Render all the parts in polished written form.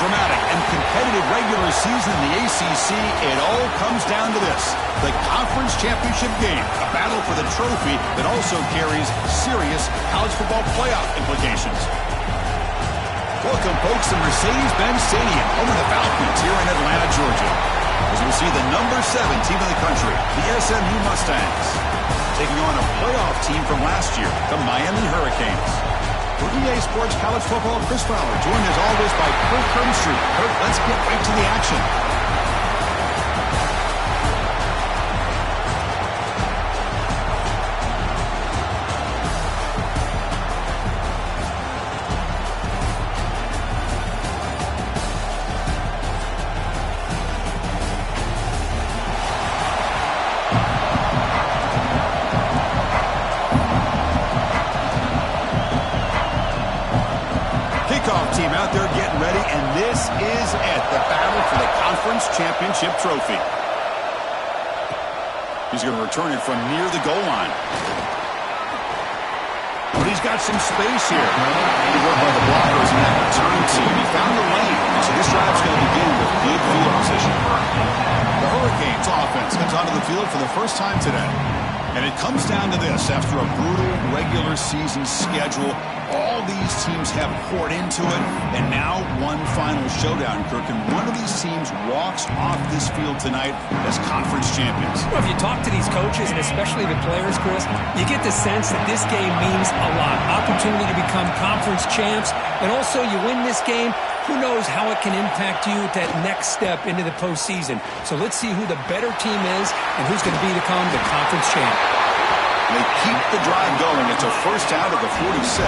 dramatic and competitive regular season in the ACC, it all comes down to this: the conference championship game, a battle for the trophy that also carries serious college football playoff implications. Welcome, folks, to Mercedes-Benz Stadium, home of the Falcons here in Atlanta, Georgia, as we see the number 7 team in the country, the SMU Mustangs, taking on a playoff team from last year, the Miami Hurricanes. For EA Sports College Football, Chris Fowler, joined as always by Kirk Hermstreet. Kirk, let's get right to the action. Team out there getting ready, and this is it, the battle for the conference championship trophy. He's going to return it from near the goal line. But he's got some space here. Good work by the blockers in that return team. He found the lane, and so this drive's going to begin with good field position. The Hurricanes offense comes onto the field for the first time today. And it comes down to this: after a brutal regular season schedule, all these teams have poured into it, and now one final showdown, Kirk, and one of these teams walks off this field tonight as conference champions. Well, if you talk to these coaches, and especially the players, Chris, you get the sense that this game means a lot. Opportunity to become conference champs, and also you win this game, who knows how it can impact you at that next step into the postseason. So let's see who the better team is and who's going to become the conference champ. They keep the drive going. It's a first down to the 46.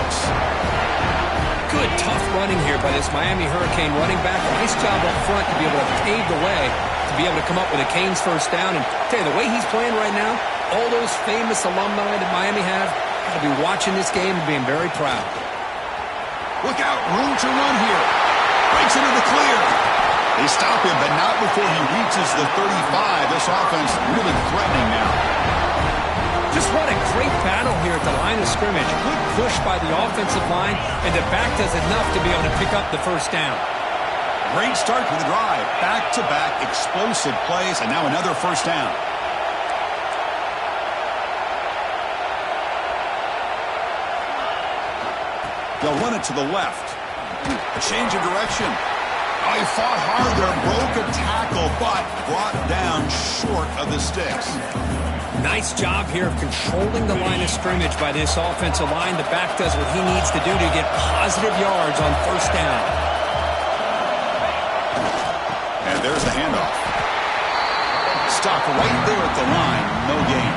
Good, tough running here by this Miami Hurricane running back. Nice job up front to be able to pave the way, to be able to come up with a Canes first down. And tell you, the way he's playing right now, all those famous alumni that Miami have, got to be watching this game and being very proud. Look out, room to run here. Breaks into the clear. They stop him, but not before he reaches the 35. This offense really threatening now. Just what a great battle here at the line of scrimmage. Good push by the offensive line, and the back does enough to be able to pick up the first down. Great start for the drive. Back-to-back explosive plays, and now another first down. They'll run it to the left. A change of direction. Oh, he fought hard there, broke a tackle, but brought down short of the sticks. Nice job here of controlling the line of scrimmage by this offensive line. The back does what he needs to do to get positive yards on first down. And there's the handoff. Stop right there at the line. No gain.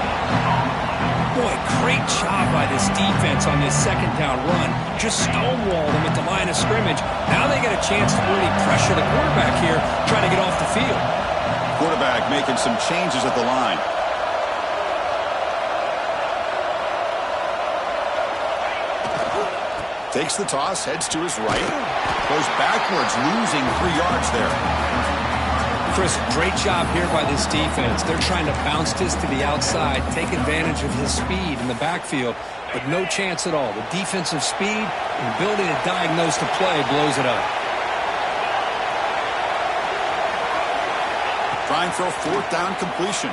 Boy, great job by this defense on this second down run. Just stonewalled him at the line of scrimmage. Now they get a chance to really pressure the quarterback here, try to get off the field. Quarterback making some changes at the line. Takes the toss, heads to his right. Goes backwards, losing 3 yards there. Chris, great job here by this defense. They're trying to bounce this to the outside, take advantage of his speed in the backfield, but no chance at all. The defensive speed and ability to diagnose the play blows it up. Trying for a 4th down completion.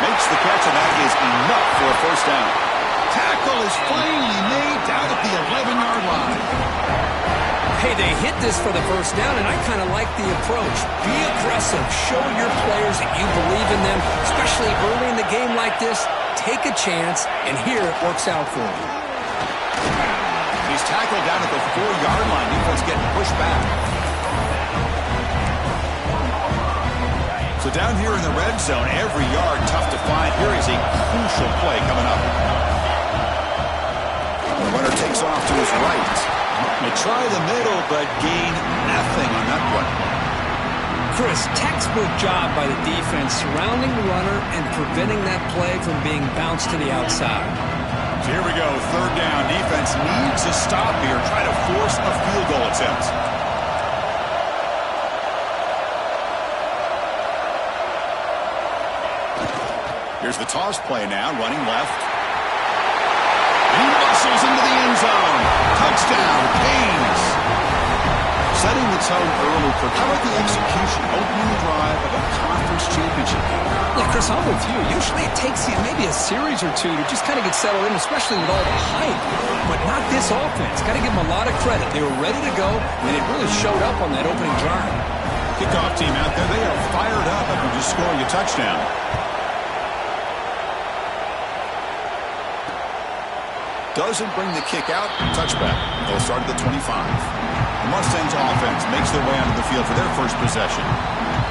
Makes the catch, and that is enough for a first down. Tackle is finally made down at the 11-yard line. Hey, they hit this for the first down, and I kind of like the approach. Be aggressive. Show your players that you believe in them, especially early in the game like this. Take a chance, and here it works out for him. He's tackled down at the 4-yard line. Defense getting pushed back. So down here in the red zone, every yard tough to find. Here is a crucial play coming up. The runner takes off to his right. They try the middle, but gain nothing on that one. Chris, textbook job by the defense surrounding the runner and preventing that play from being bounced to the outside. So here we go, 3rd down. Defense needs a stop here. Try to force a field goal attempt. Here's the toss play now, running left. He muscles into the end zone. Touchdown, Canes. setting the tone early. How about the execution? Opening drive of a conference championship game. Yeah, Chris, I'm with you. Usually it takes you maybe a series or two to just kind of get settled in, especially with all the hype. But not this offense. Got to give them a lot of credit. They were ready to go, and it really showed up on that opening drive. Kickoff team out there. They are fired up after just scoring a touchdown. Doesn't bring the kick out. Touchback. They'll start at the 25. The Mustangs offense makes their way onto the field for their first possession.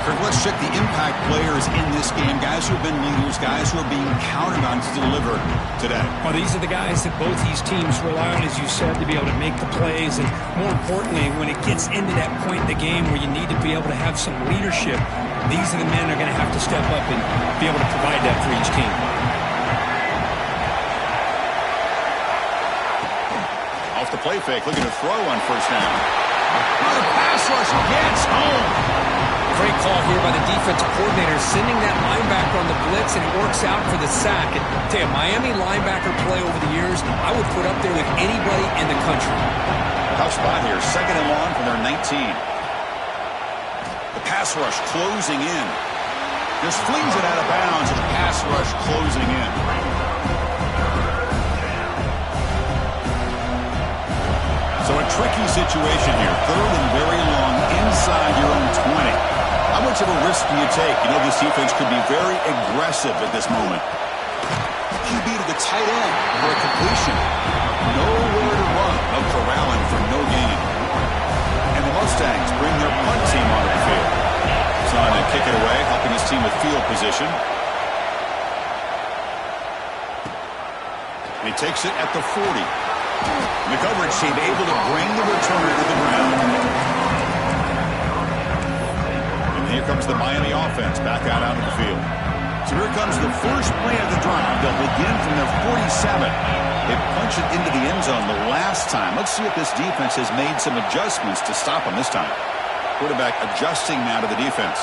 Kirk, let's check the impact players in this game. Guys who have been leaders, guys who are being counted on to deliver today. Well, these are the guys that both these teams rely on, as you said, to be able to make the plays. And more importantly, when it gets into that point in the game where you need to be able to have some leadership, these are the men that are going to have to step up and be able to provide that for each team. Off the play fake, looking to throw on first down. Another pass rush gets home. Great call here by the defensive coordinator, sending that linebacker on the blitz, and it works out for the sack. And tell you, Miami linebacker play over the years, I would put up there with anybody in the country. Tough spot here, 2nd and long from their 19. The pass rush closing in. Just flings it out of bounds, and the pass rush closing in. So a tricky situation here. 3rd and very long inside your own 20. How much of a risk do you take? You know this defense could be very aggressive at this moment. QB to the tight end for a completion. Nowhere to run. No corralling for no gain. And the Mustangs bring their punt team onto the field. He's on to kick it away, helping his team with field position. And he takes it at the 40. The coverage team able to bring the returner to the ground. And here comes the Miami offense back out onto the field. So here comes the first play of the drive. They'll begin from their 47. They punched it into the end zone the last time. Let's see if this defense has made some adjustments to stop them this time. Quarterback adjusting now to the defense.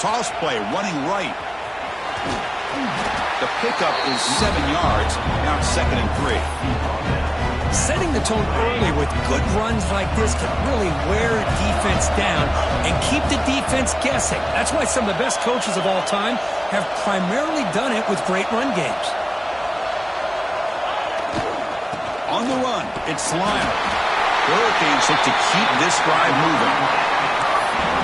Toss play, running right. The pickup is 7 yards. Now it's 2nd and 3. Setting the tone early with good runs like this can really wear a defense down and keep the defense guessing. That's why some of the best coaches of all time have primarily done it with great run games. On the run, it's Lyle. The Hurricanes look to keep this drive moving.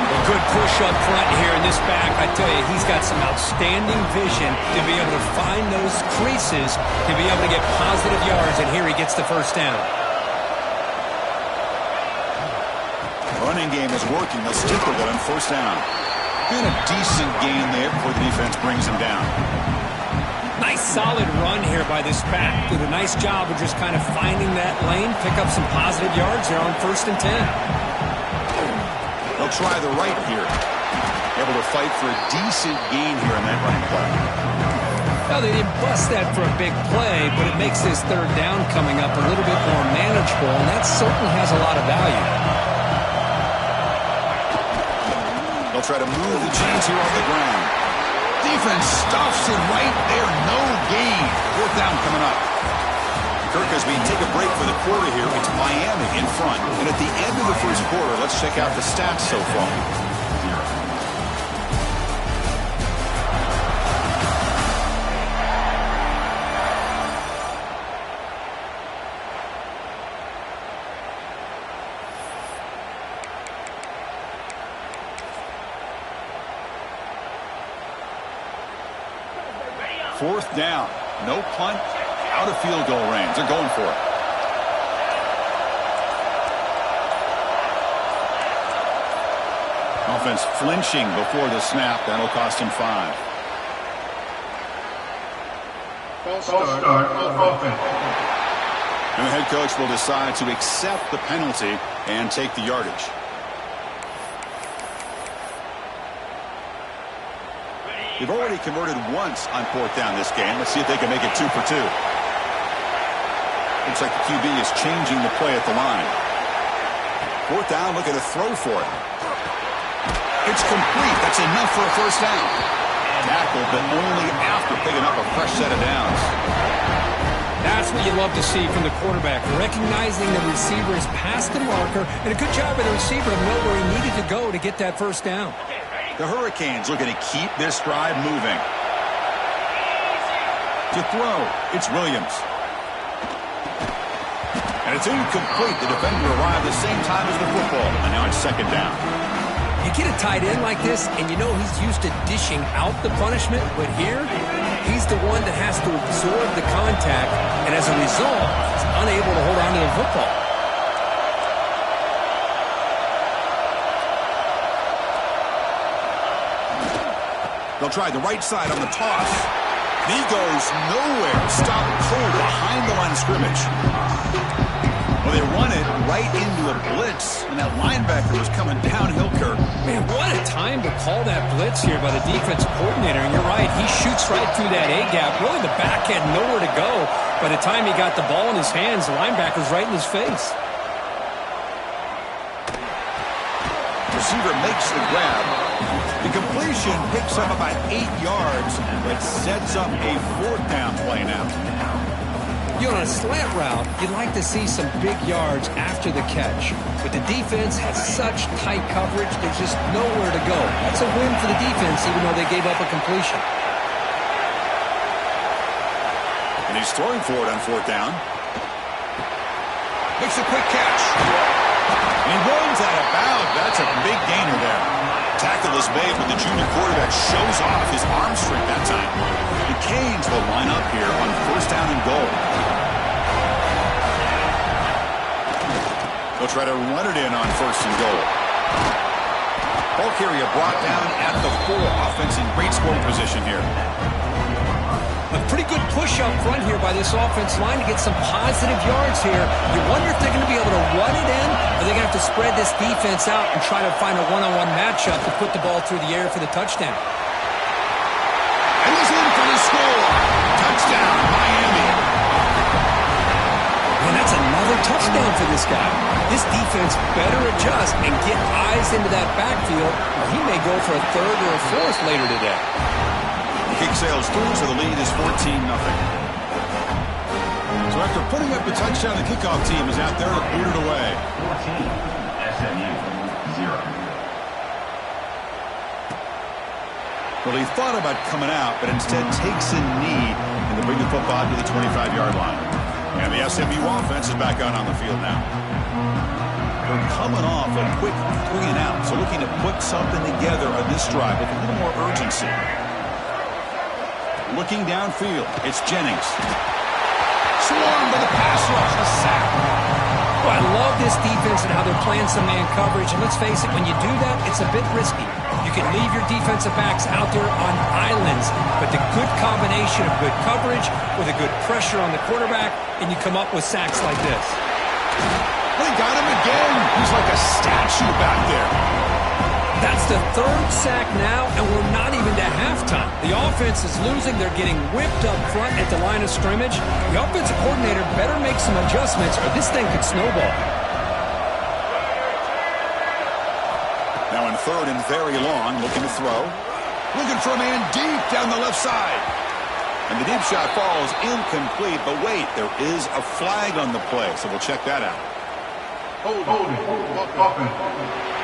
A good push up front here in this back. I tell you, he's got some outstanding vision to be able to find those creases, to be able to get positive yards, and here he gets the first down. Running game is working. They'll stick with it on first down. Been a decent gain there before the defense brings him down. Nice solid run here by this back. Did a nice job of just kind of finding that lane, pick up some positive yards there on 1st and 10. They'll try the right here. Able to fight for a decent gain here in that running play. Well, they didn't bust that for a big play, but it makes this 3rd down coming up a little bit more manageable, and that certainly has a lot of value. They'll try to move the chains here on the ground. Defense stuffs him right there. No gain. 4th down coming up. Kirk, as we take a break for the quarter here, it's Miami in front. And at the end of the first quarter, let's check out the stats so far. Fourth down. No punt. Out of field goal range. They're going for it. Offense flinching before the snap. That'll cost him 5. False start offense. And the head coach will decide to accept the penalty and take the yardage. They've already converted once on 4th down this game. Let's see if they can make it 2 for 2. Looks like the QB is changing the play at the line. 4th down, looking to throw for it. It's complete. That's enough for a first down. Tackled, but only after picking up a fresh set of downs. That's what you love to see from the quarterback, recognizing the receiver is past the marker, and a good job by the receiver to know where he needed to go to get that first down. The Hurricanes looking to keep this drive moving. To throw, it's Williams. And it's incomplete. The defender arrived the same time as the football, and now it's second down. You get a tight end like this, and you know he's used to dishing out the punishment, but here, he's the one that has to absorb the contact, and as a result, he's unable to hold on to the football. They'll try the right side on the toss. He goes nowhere. Stopped cold behind the line of scrimmage. Well, they run it right into a blitz, and that linebacker was coming downhill, Kirk. Man, what a time to call that blitz here by the defensive coordinator. And you're right, he shoots right through that A-gap. Really, the back had nowhere to go. By the time he got the ball in his hands, the linebacker's right in his face. Receiver makes the grab. The completion picks up about 8 yards, but sets up a fourth down play now. You know, on a slant route, you'd like to see some big yards after the catch. But the defense has such tight coverage, there's just nowhere to go. That's a win for the defense, even though they gave up a completion. And he's throwing for it on fourth down. Makes a quick catch. And he runs out of bounds. That's a big gainer there. Tackle is made, but the junior quarterback shows off his arm strength that time. The Canes will line up here on first down and goal. They'll try to run it in on first and goal. Ball carrier brought down at the 4. Offense in great scoring position here. A pretty good push up front here by this offense line to get some positive yards here. You wonder if they're going to be able to run it in, or they're going to have to spread this defense out and try to find a one-on-one matchup to put the ball through the air for the touchdown. And he's in for the score. Touchdown, Miami. And that's another touchdown for this guy. This defense better adjust and get eyes into that backfield, or he may go for a third or a fourth later today. Kick sails through, so the lead is 14-0. So after putting up the touchdown, the kickoff team is out there to boot it away. 14, SMU, 0. Well, he thought about coming out, but instead takes a knee and to bring the football to the 25-yard line. And the SMU offense is back out on the field now. They're coming off a quick 3 and out, so looking to put something together on this drive with a little more urgency. Looking downfield, it's Jennings. Swarmed by the pass rush, a sack. Well, I love this defense and how they're playing some man coverage. And let's face it, when you do that, it's a bit risky. You can leave your defensive backs out there on islands, but the good combination of good coverage with a good pressure on the quarterback, and you come up with sacks like this. They got him again. He's like a statue back there. That's the third sack now, and we're not even to halftime. The offense is losing. They're getting whipped up front at the line of scrimmage. The offensive coordinator better make some adjustments, or this thing could snowball. Now in third and very long, looking to throw. Looking for a man deep down the left side. And the deep shot falls incomplete, but wait, there is a flag on the play, so we'll check that out. Hold it.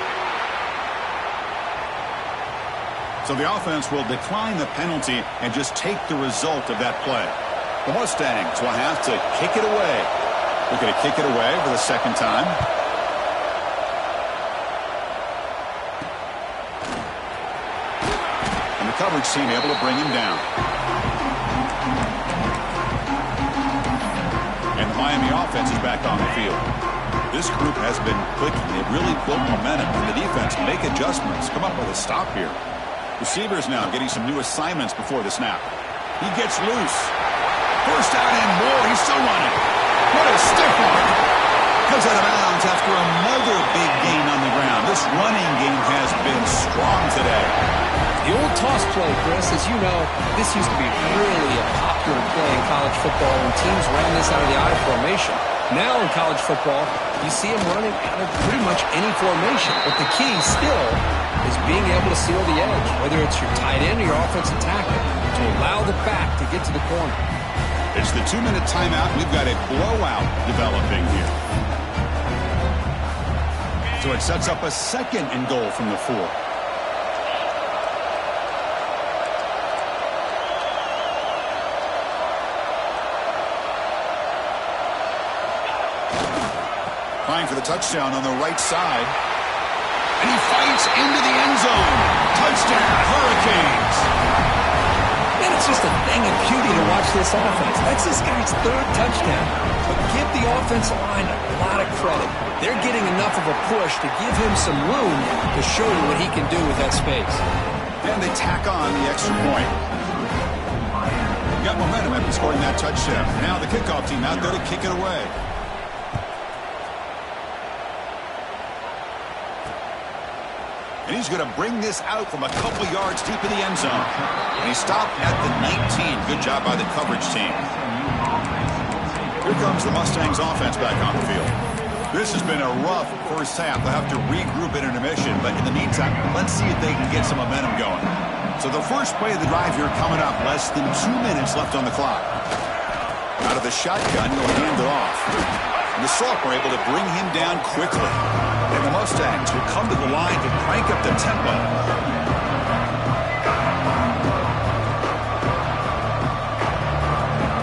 So the offense will decline the penalty and just take the result of that play. The Mustangs will have to kick it away. They're going to kick it away for the second time. And the coverage team able to bring him down. And the Miami offense is back on the field. This group has been clicking. They've really built momentum. And the defense make adjustments. Come up with a stop here. Receivers now getting some new assignments before the snap. He gets loose. First down and more. He's still running. What a stiff one. Goes out of bounds after another big gain on the ground. This running game has been strong today. The old toss play, Chris, as you know, this used to be really a popular play in college football when teams ran this out of the I formation. Now in college football, you see them running out of pretty much any formation. But the key still is being able to seal the edge, whether it's your tight end or your offensive tackle, to allow the back to get to the corner. It's the 2-minute timeout. We've got a blowout developing here. So it sets up a 2nd and goal from the 4. Trying for the touchdown on the right side. And he fights into the end zone. Touchdown, Hurricanes. And it's just a thing of beauty to watch this offense. That's this guy's 3rd touchdown. But give the offensive line a lot of credit. They're getting enough of a push to give him some room to show you what he can do with that space. And they tack on the extra point. Got momentum after scoring that touchdown. Now the kickoff team out there to kick it away. And he's going to bring this out from a couple yards deep in the end zone. And he stopped at the 19. Good job by the coverage team. Here comes the Mustangs offense back on the field. This has been a rough first half. They'll have to regroup in intermission. But in the meantime, let's see if they can get some momentum going. So the first play of the drive here coming up. Less than 2 minutes left on the clock. Out of the shotgun, he'll hand it off. And the Salk were able to bring him down quickly. And the Mustangs will come to the line to crank up the tempo.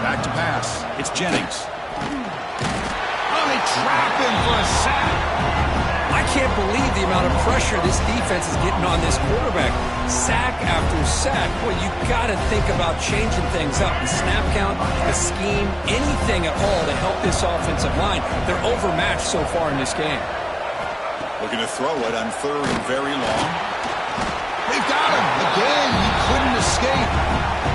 Back to pass. It's Jennings. Oh, they trap him for a sack. I can't believe the amount of pressure this defense is getting on this quarterback. Sack after sack. Boy, you got to think about changing things up. The snap count, the scheme, anything at all to help this offensive line. They're overmatched so far in this game. Looking to throw it on 3rd and very long. They've got him. Again, he couldn't escape.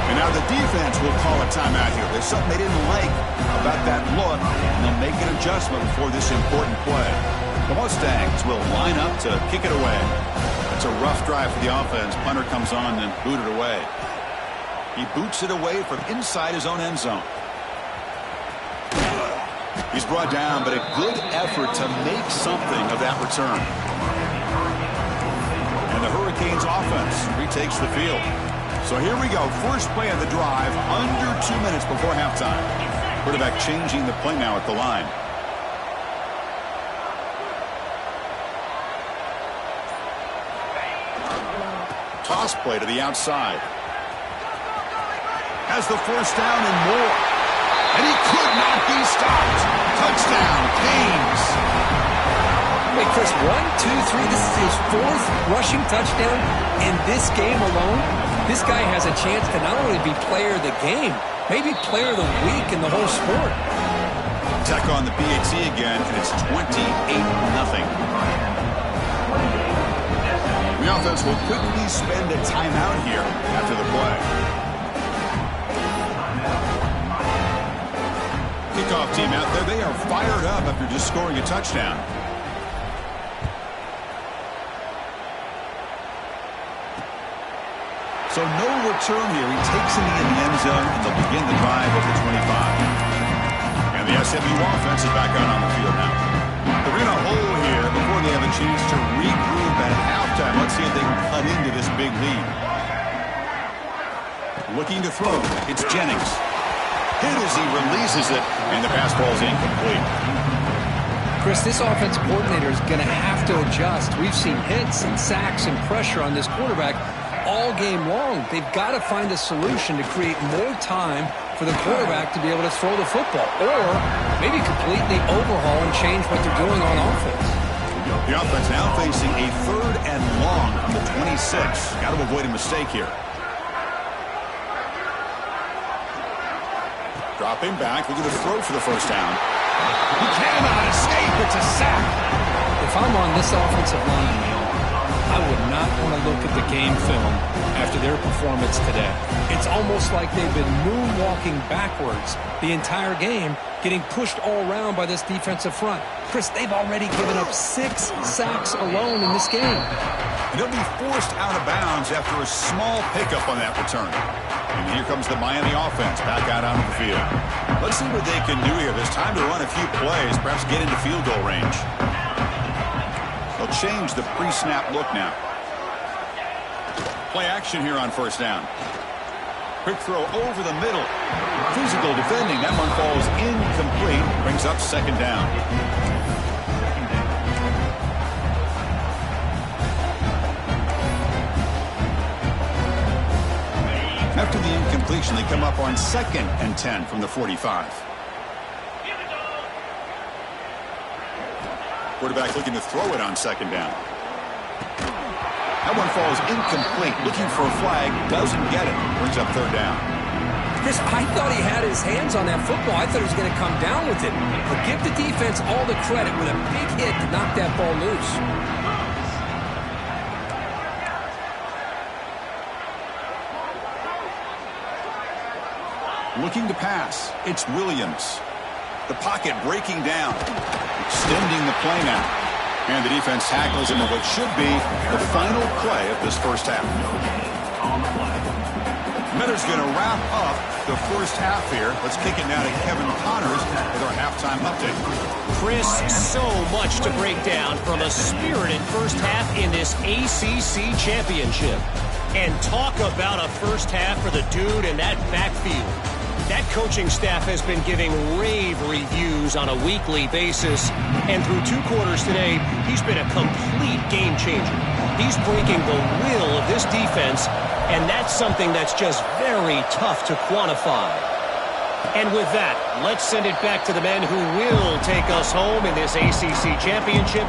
And now the defense will call a timeout here. There's something they didn't like about that look, and they'll make an adjustment before this important play. The Mustangs will line up to kick it away. It's a rough drive for the offense. Punter comes on and booted away. He boots it away from inside his own end zone. He's brought down, but a good effort to make something of that return. And the Hurricanes offense retakes the field. So here we go. First play of the drive, under 2 minutes before halftime. Quarterback changing the play now at the line. Toss play to the outside. Has the first down and more. And he could not be stopped. Touchdown, Canes. Wait, Chris, 1, 2, 3. This is his 4th rushing touchdown in this game alone. This guy has a chance to not only be player of the game, maybe player of the week in the whole sport. Tech on the PAT again, and it's 28-0. The offense will quickly spend a timeout here after the play. Kickoff team out there. They are fired up after just scoring a touchdown. So no return here. He takes it in the end zone, and they'll begin the drive at the 25. And the SMU offense is back out on the field now. They're in a hole here before they have a chance to regroup at halftime. Let's see if they can cut into this big lead. Looking to throw. It's Jennings. Hit as he releases it, and the pass ball is incomplete. Chris, this offensive coordinator is going to have to adjust. We've seen hits and sacks and pressure on this quarterback all game long. They've got to find a solution to create more time for the quarterback to be able to throw the football, or maybe completely overhaul and change what they're doing on offense. The offense now facing a 3rd and long from the 26. Got to avoid a mistake here. Dropping back, looking to throw for the first down. He cannot escape. It's a sack. If I'm on this offensive line, I would not want to look at the game film after their performance today. It's almost like they've been moonwalking backwards the entire game, getting pushed all around by this defensive front. Chris, they've already given up 6 sacks alone in this game. And they'll be forced out of bounds after a small pickup on that return. And here comes the Miami offense back out onto the field. Let's see what they can do here. There's time to run a few plays, perhaps get into field goal range. They'll change the pre-snap look now. Play action here on first down. Quick throw over the middle. Physical defending. That one falls incomplete. Brings up second down. After the incompletion, they come up on 2nd and 10 from the 45. Quarterback looking to throw it on 2nd down. That one falls incomplete. Looking for a flag. Doesn't get it. Brings up 3rd down. Chris, I thought he had his hands on that football. I thought he was going to come down with it. But give the defense all the credit with a big hit to knock that ball loose. Looking to pass. It's Williams. The pocket breaking down. Extending the play now. And the defense tackles him in what should be the final play of this first half. Miller's going to wrap up the first half here. Let's kick it now to Kevin Connors with our halftime update. Chris, so much to break down from a spirited first half in this ACC championship. And talk about a first half for the dude in that backfield. That coaching staff has been giving rave reviews on a weekly basis. And through 2 quarters today, he's been a complete game changer. He's breaking the will of this defense, and that's something that's just very tough to quantify. And with that, let's send it back to the men who will take us home in this ACC championship,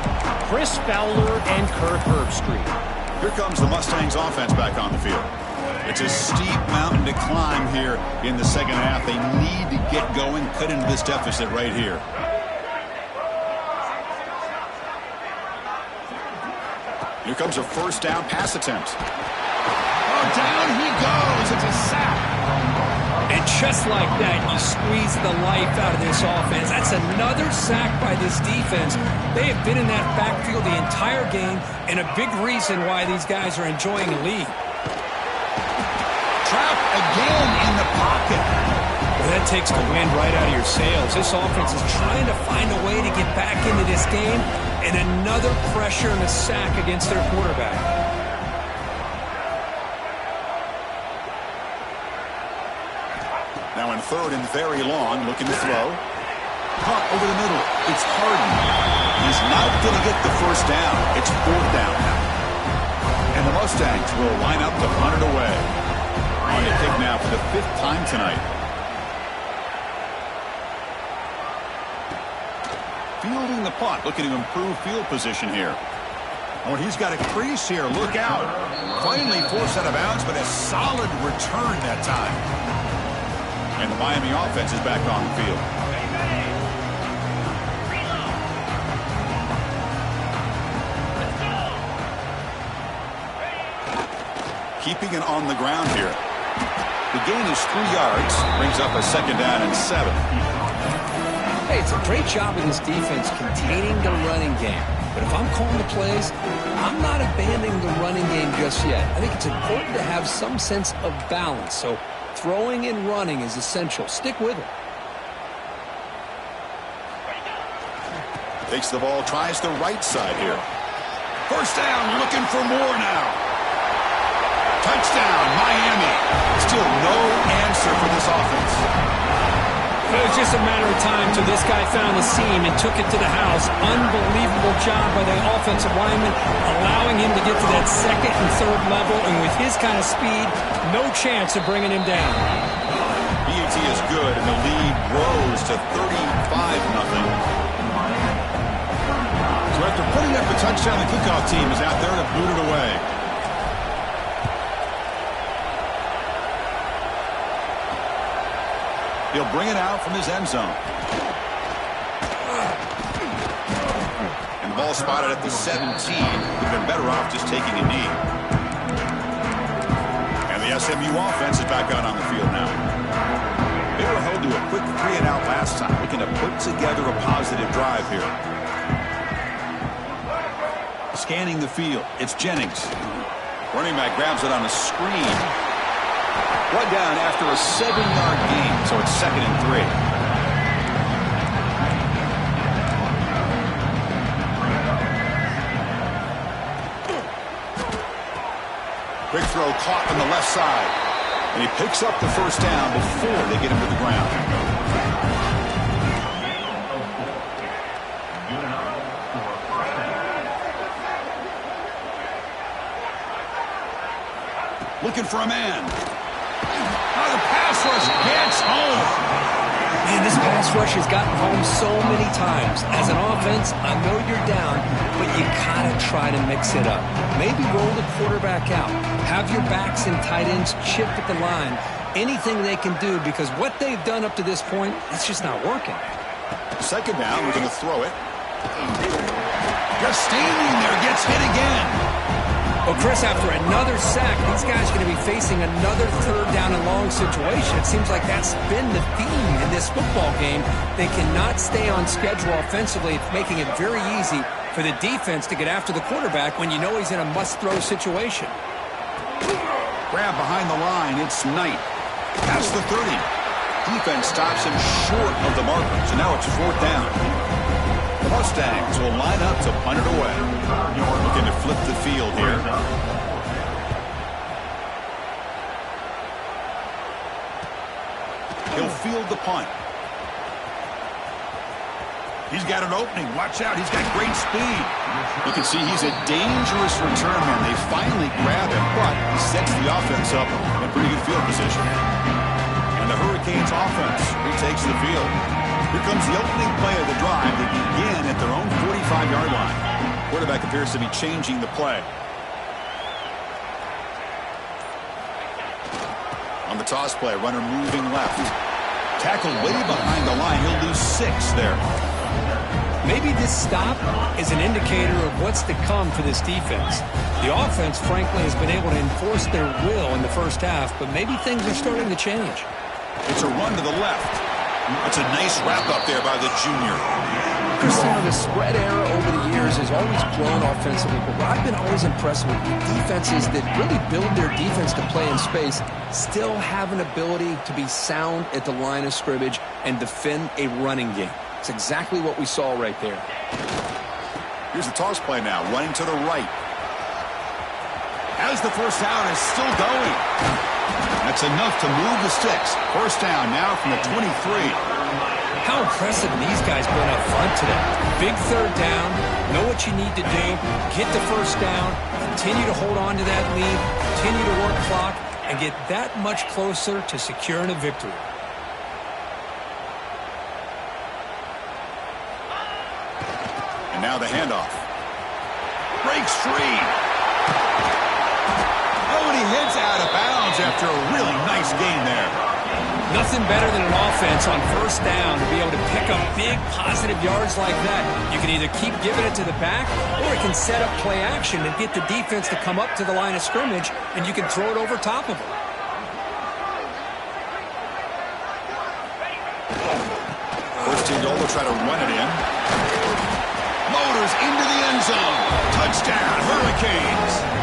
Chris Fowler and Kurt Herbstreit. Here comes the Mustangs offense back on the field. It's a steep mountain to climb here in the second half. They need to get going, cut into this deficit right here. Here comes a first down pass attempt. Oh, down he goes. It's a sack. And just like that, you squeeze the life out of this offense. That's another sack by this defense. They have been in that backfield the entire game, and a big reason why these guys are enjoying the lead. Trapped again in the pocket. Well, that takes the wind right out of your sails. This offense is trying to find a way to get back into this game, and another pressure and a sack against their quarterback. Now in 3rd and very long, looking to throw. Caught over the middle. It's Harden. He's not going to get the first down. It's 4th down now. And the Mustangs will line up to punt it away. On the kick now for the 5th time tonight. Fielding the punt, looking to improve field position here. Oh, he's got a crease here. Look out. Finally forced out of bounds, but a solid return that time. And the Miami offense is back on the field. Keeping it on the ground here. The gain is 3 yards. Brings up a 2nd down and 7. Hey, it's a great job of this defense containing the running game. But if I'm calling the plays, I'm not abandoning the running game just yet. I think it's important to have some sense of balance. So throwing and running is essential. Stick with it. Takes the ball, tries the right side here. First down, looking for more now. Touchdown, Miami. Still no answer for this offense. It was just a matter of time till this guy found the seam and took it to the house. Unbelievable job by the offensive lineman, allowing him to get to that 2nd and 3rd level. And with his kind of speed, no chance of bringing him down. BAT is good, and the lead grows to 35-0. So after putting up a touchdown, the kickoff team is out there to boot it away. He'll bring it out from his end zone. And the ball spotted at the 17. We've been better off just taking a knee. And the SMU offense is back out on the field now. They were held to a quick 3-and-out last time, looking to put together a positive drive here. Scanning the field, it's Jennings. Running back grabs it on a screen. Brought down after a 7-yard gain, so it's 2nd and 3. Quick throw caught on the left side. And he picks up the first down before they get him to the ground. Looking for a man. Oh, the pass rush gets home. Man, this pass rush has gotten home so many times. As an offense, I know you're down, but you gotta try to mix it up. Maybe roll the quarterback out. Have your backs and tight ends chip at the line. Anything they can do, because what they've done up to this point, it's just not working. Second down, we're going to throw it. Just standing there, gets hit again. Well, Chris, after another sack, these guys are going to be facing another third down and long situation. It seems like that's been the theme in this football game. They cannot stay on schedule offensively, making it very easy for the defense to get after the quarterback when you know he's in a must-throw situation. Grab behind the line, it's Knight. Past the 30. Defense stops him short of the marker, so now it's fourth down. The Mustangs will line up to punt it away. Looking to flip the field here. He'll field the punt. He's got an opening. Watch out. He's got great speed. You can see he's a dangerous return man. They finally grab him, but he sets the offense up in pretty good field position. And the Hurricanes offense retakes the field. Here comes the opening play of the drive. They begin at their own 45-yard line. Quarterback appears to be changing the play. On the toss play, runner moving left. Tackled way behind the line. He'll lose 6 there. Maybe this stop is an indicator of what's to come for this defense. The offense, frankly, has been able to enforce their will in the first half, but maybe things are starting to change. It's a run to the left. It's a nice wrap-up there by the junior. Cristiano, the spread era over the years has always grown offensively, but what I've been always impressed with defenses that really build their defense to play in space still have an ability to be sound at the line of scrimmage and defend a running game. It's exactly what we saw right there. Here's the toss play now, running to the right. As the first down is still going. That's enough to move the sticks. First down now from the 23. How impressive these guys been up front today. Big third down, know what you need to do, get the first down, continue to hold on to that lead, continue to work clock, and get that much closer to securing a victory. And now the handoff. Breaks free. Oh, and he heads out of bounds after a really nice gain there. Nothing better than an offense on first down to be able to pick up big positive yards like that. You can either keep giving it to the back, or it can set up play action and get the defense to come up to the line of scrimmage, and you can throw it over top of them. First and goal, they'll try to run it in. Motors into the end zone. Touchdown, Hurricanes.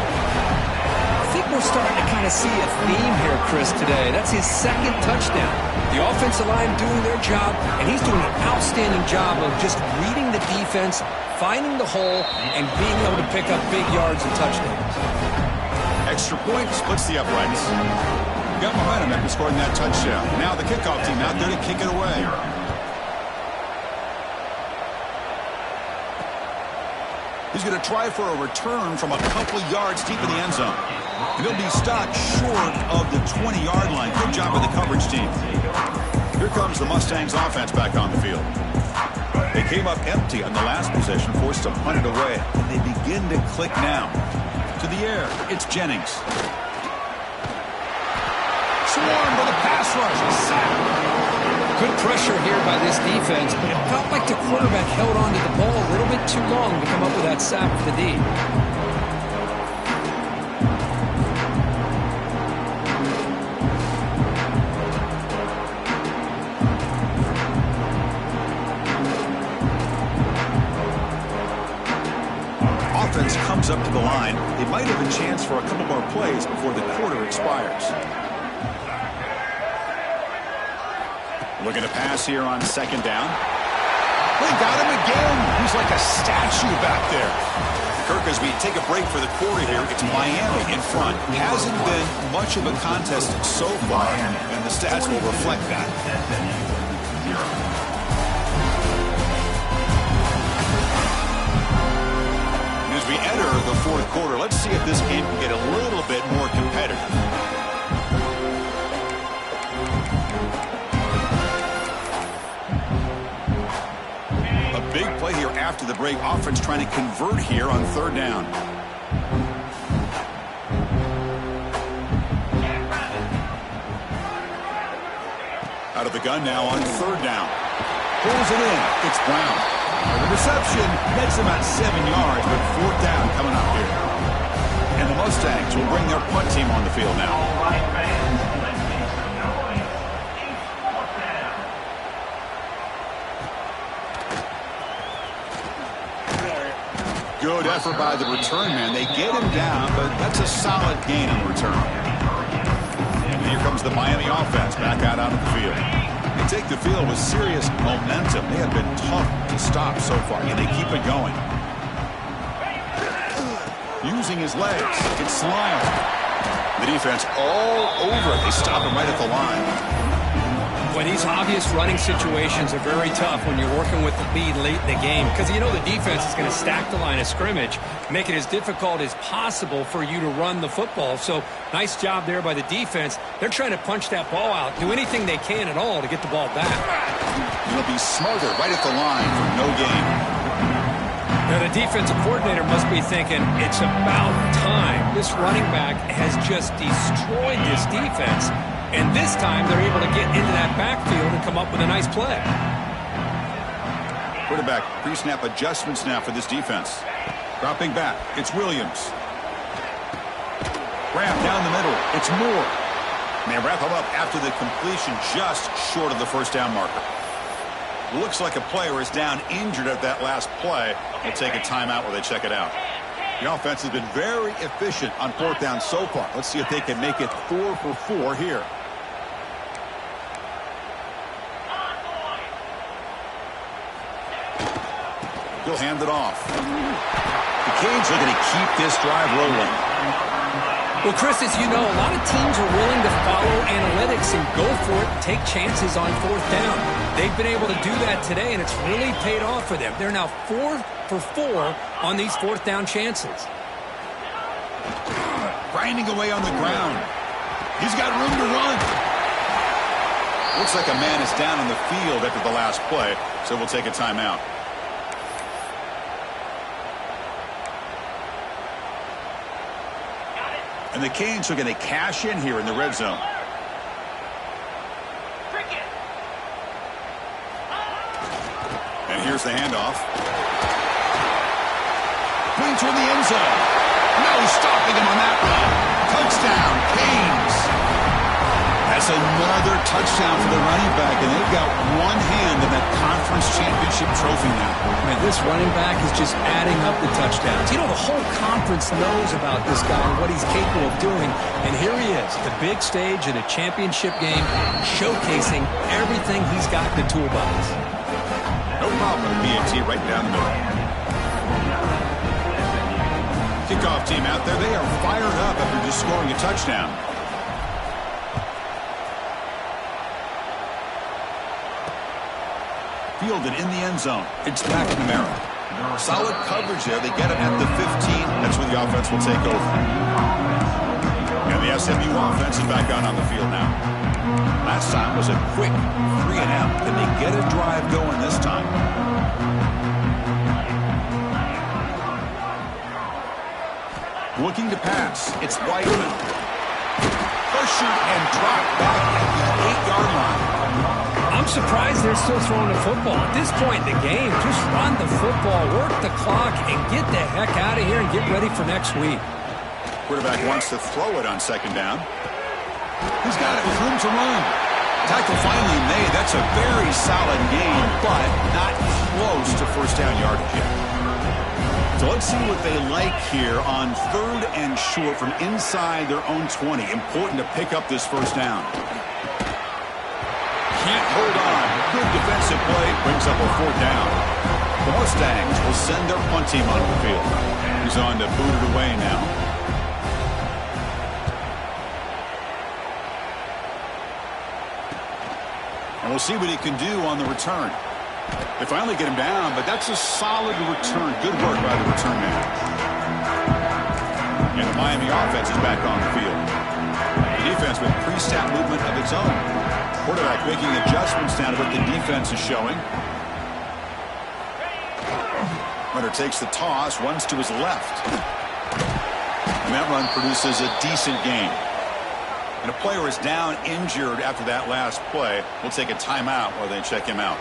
I think we're starting to kind of see a theme here, Chris, today. That's his second touchdown. The offensive line doing their job, and he's doing an outstanding job of just reading the defense, finding the hole, and being able to pick up big yards and touchdowns. Extra point splits the uprights. Got momentum after scoring that touchdown. Now the kickoff team out there to kick it away. He's going to try for a return from a couple yards deep in the end zone. And he'll be stopped short of the 20-yard line. Good job by the coverage team. Here comes the Mustangs offense back on the field. They came up empty on the last possession, forced to punt it away. And they begin to click now. To the air, it's Jennings. Swarm with a pass rush, a sack. Good pressure here by this defense, but it felt like the quarterback held on to the ball a little bit too long to come up with that sack for the D. Offense comes up to the line. They might have a chance for a couple more plays before the quarter expires. Looking to pass here on second down. They got him again. He's like a statue back there. Kirk, as we take a break for the quarter here, it's Miami in front. Hasn't been much of a contest so far, and the stats will reflect that. As we enter the fourth quarter, let's see if this game can get a little bit more competitive. Big play here after the break. Offense trying to convert here on third down. Out of the gun now on third down. Pulls it in. It's Brown. The reception makes him about 7 yards, but fourth down coming up here. And the Mustangs will bring their punt team on the field now. Good effort by the return man. They get him down, but that's a solid gain on the return. And here comes the Miami offense back out onto the field. They take the field with serious momentum. They have been tough to stop so far, and they keep it going. Using his legs, it's Slime. The defense all over it. They stop him right at the line. Well, these obvious running situations are very tough when you're working with the lead late in the game, because you know the defense is going to stack the line of scrimmage, make it as difficult as possible for you to run the football. So nice job there by the defense. They're trying to punch that ball out, do anything they can at all to get the ball back. It'll be smothered right at the line for no gain. Now the defensive coordinator must be thinking, it's about time. This running back has just destroyed this defense. And this time, they're able to get into that backfield and come up with a nice play. Quarterback pre-snap adjustments now for this defense. Dropping back, it's Williams. Wrap down the middle, it's Moore. And they wrap him up after the completion just short of the first down marker. Looks like a player is down injured at that last play. They'll take a timeout while they check it out. The offense has been very efficient on fourth down so far. Let's see if they can make it 4 for 4 here. He'll hand it off. The Canes are going to keep this drive rolling. Well, Chris, as you know, a lot of teams are willing to follow analytics and go for it and take chances on fourth down. They've been able to do that today, and it's really paid off for them. They're now 4 for 4 on these fourth down chances. Grinding away on the ground. He's got room to run. Looks like a man is down on the field after the last play, so we'll take a timeout. And the Canes are going to cash in here in the red zone. And here's the handoff. Wing toward the end zone. No stopping him on that run. Touchdown, Canes. That's another touchdown for the running back, and they've got one hand in that conference championship trophy now. Man, this running back is just adding up the touchdowns. You know, the whole conference knows about this guy and what he's capable of doing, and here he is, the big stage in a championship game, showcasing everything he's got in the toolbox. No problem with BAT right down the middle. Kickoff team out there, they are fired up after just scoring a touchdown. Fielded in the end zone. It's McNamara. Solid coverage there. They get him at the 15. That's where the offense will take over. And the SMU offense is back out on the field now. Last time was a quick 3-and-out. Can they get a drive going this time? Looking to pass. It's Whiteman. Pressured and dropped back at the 8-yard line. I'm surprised they're still throwing the football. At this point in the game, just run the football, work the clock, and get the heck out of here and get ready for next week. Quarterback wants to throw it on second down. He's got it with room to run. Tackle finally made. That's a very solid gain, but not close to first down yardage yet. So let's see what they like here on 3rd and short from inside their own 20. Important to pick up this first down. Can't hold on. Good defensive play. Brings up a 4th down. The Mustangs will send their punt team onto the field. He's on to boot it away now. And we'll see what he can do on the return. They finally get him down, but that's a solid return. Good work by the return man. And the Miami offense is back on the field. The defense with pre-snap movement of its own. Quarterback making adjustments now to what the defense is showing. Runner takes the toss, runs to his left. And that run produces a decent gain. And a player is down injured after that last play. We'll take a timeout while they check him out.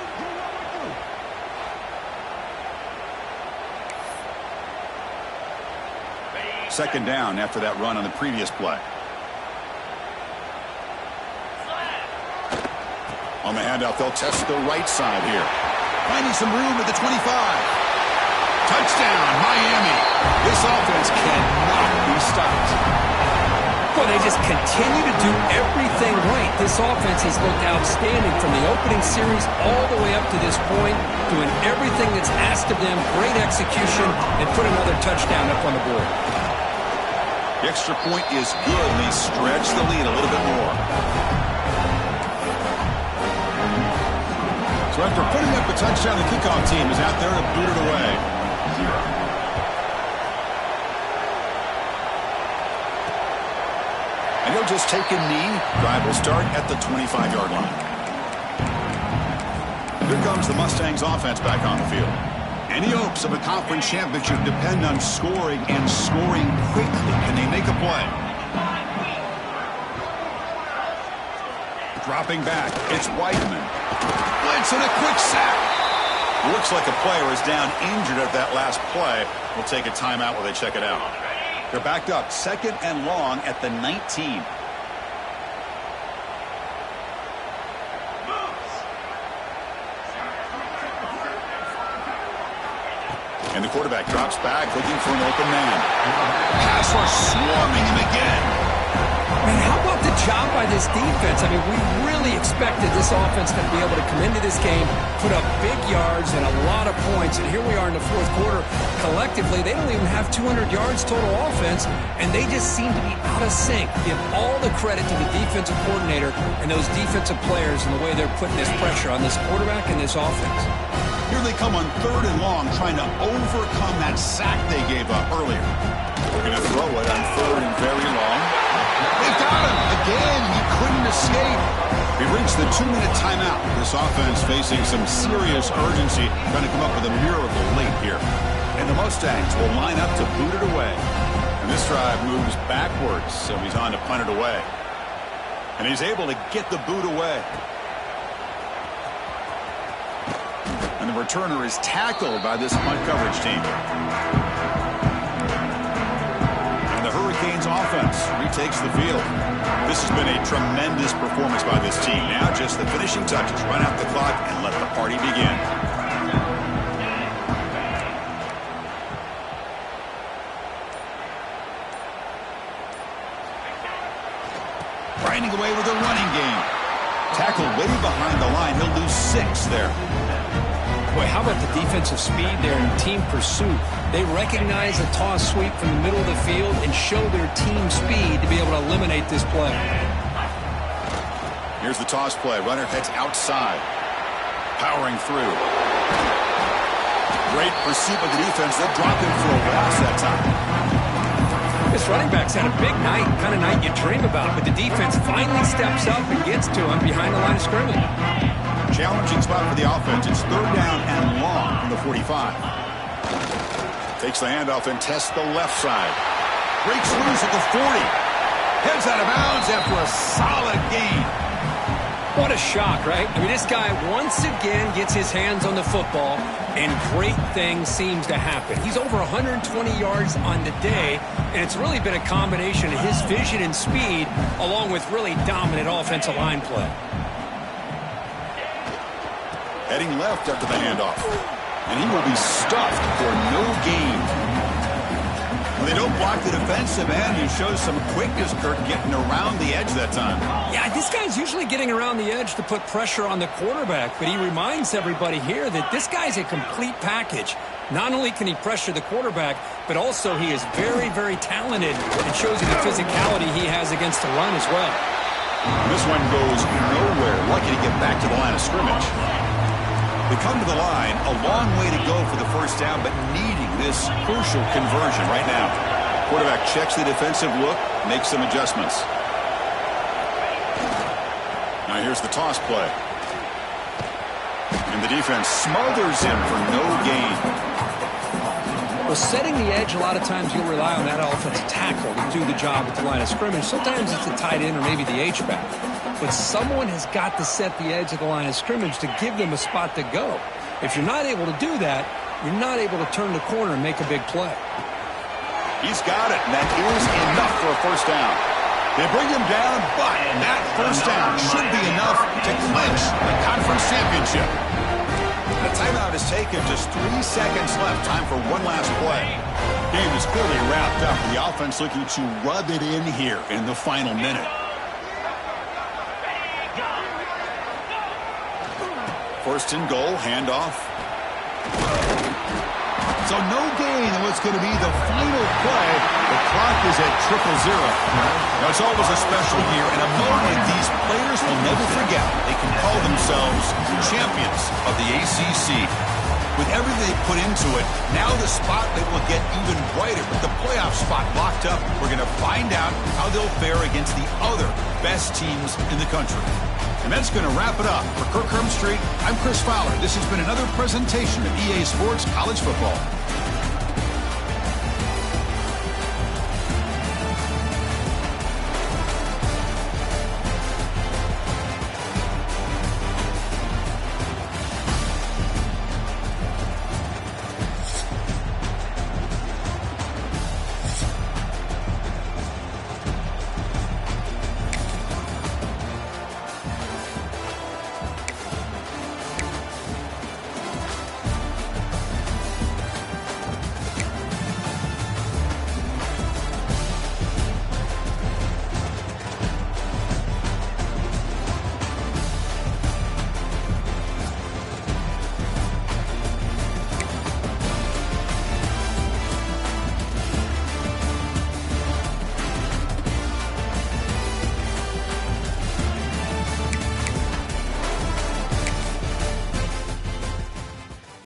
Second down after that run on the previous play. On the handoff, they'll test the right side here. Finding some room at the 25. Touchdown, Miami. This offense cannot be stopped. Well, they just continue to do everything right. This offense has looked outstanding from the opening series all the way up to this point, doing everything that's asked of them, great execution, and put another touchdown up on the board. The extra point is good, and they stretch the lead a little bit more. So after putting up a touchdown, the kickoff team is out there to boot it away. 0. And he'll just take a knee. Drive will start at the 25-yard line. Here comes the Mustangs offense back on the field. Any hopes of a conference championship depend on scoring and scoring quickly. Can they make a play? Dropping back, it's Whiteman. Blitz and a quick sack. Looks like a player is down injured at that last play. We'll take a timeout while they check it out. They're backed up, second and long at the 19. And the quarterback drops back, looking for an open man. Pass rush swarming him again. Man, how about the job by this defense? I mean, we really expected this offense to be able to come into this game, put up big yards and a lot of points. And here we are in the fourth quarter. Collectively, they don't even have 200 yards total offense, and they just seem to be out of sync. Give all the credit to the defensive coordinator and those defensive players and the way they're putting this pressure on this quarterback and this offense. Here they come on third and long, trying to overcome that sack they gave up earlier. They're going to throw it on third and very long. They've got him again. He couldn't escape. We reached the 2-minute timeout. This offense facing some serious urgency, trying to come up with a miracle late here. And the Mustangs will line up to boot it away. And this drive moves backwards, so he's on to punt it away. And he's able to get the boot away. And the returner is tackled by this punt coverage team. And the Hurricanes offense retakes the field. This has been a tremendous performance by this team. Now just the finishing touches, run out the clock, and let the party begin. Grinding away with a running game. Tackled way behind the line. He'll lose 6 there. Boy, how about the defensive speed there in team pursuit? They recognize a toss sweep from the middle of the field and show their team speed to be able to eliminate this play. Here's the toss play. Runner heads outside. Powering through. Great pursuit of the defense. They'll drop him for a loss that time. This running back's had a big night, kind of night you dream about, but the defense finally steps up and gets to him behind the line of scrimmage. Challenging spot for the offense. It's third down and long from the 45. Takes the handoff and tests the left side. Breaks loose at the 40. Heads out of bounds after a solid gain. What a shock, right? I mean, this guy once again gets his hands on the football, and great things seems to happen. He's over 120 yards on the day, and it's really been a combination of his vision and speed, along with really dominant offensive line play. Heading left after the handoff. And he will be stuffed for no gain. Well, they don't block the defensive end. He shows some quickness, Kirk, getting around the edge that time. Yeah, this guy's usually getting around the edge to put pressure on the quarterback, but he reminds everybody here that this guy's a complete package. Not only can he pressure the quarterback, but also he is very, very talented and shows you the physicality he has against the run as well. This one goes nowhere. Lucky to get back to the line of scrimmage. They come to the line, a long way to go for the first down, but needing this crucial conversion right now. Quarterback checks the defensive look, makes some adjustments. Now here's the toss play. And the defense smothers him for no gain. Well, setting the edge, a lot of times you'll rely on that offensive tackle to do the job at the line of scrimmage. Sometimes it's the tight end or maybe the H-back. But someone has got to set the edge of the line of scrimmage to give them a spot to go. If you're not able to do that, you're not able to turn the corner and make a big play. He's got it, and that is enough for a first down. They bring him down, but that first down should be enough to clinch the conference championship. The timeout is taken, just 3 seconds left. Time for one last play. Game is clearly wrapped up. The offense looking to rub it in here in the final minute. First and goal, handoff. So no gain in what's going to be the final play. The clock is at 0-0. Now, it's always a special year and a moment these players will never forget. They can call themselves champions of the ACC. With everything they put into it, now the spotlight will get even brighter. With the playoff spot locked up, we're going to find out how they'll fare against the other best teams in the country. And that's going to wrap it up. For Kirk Street, I'm Chris Fowler. This has been another presentation of EA Sports College Football.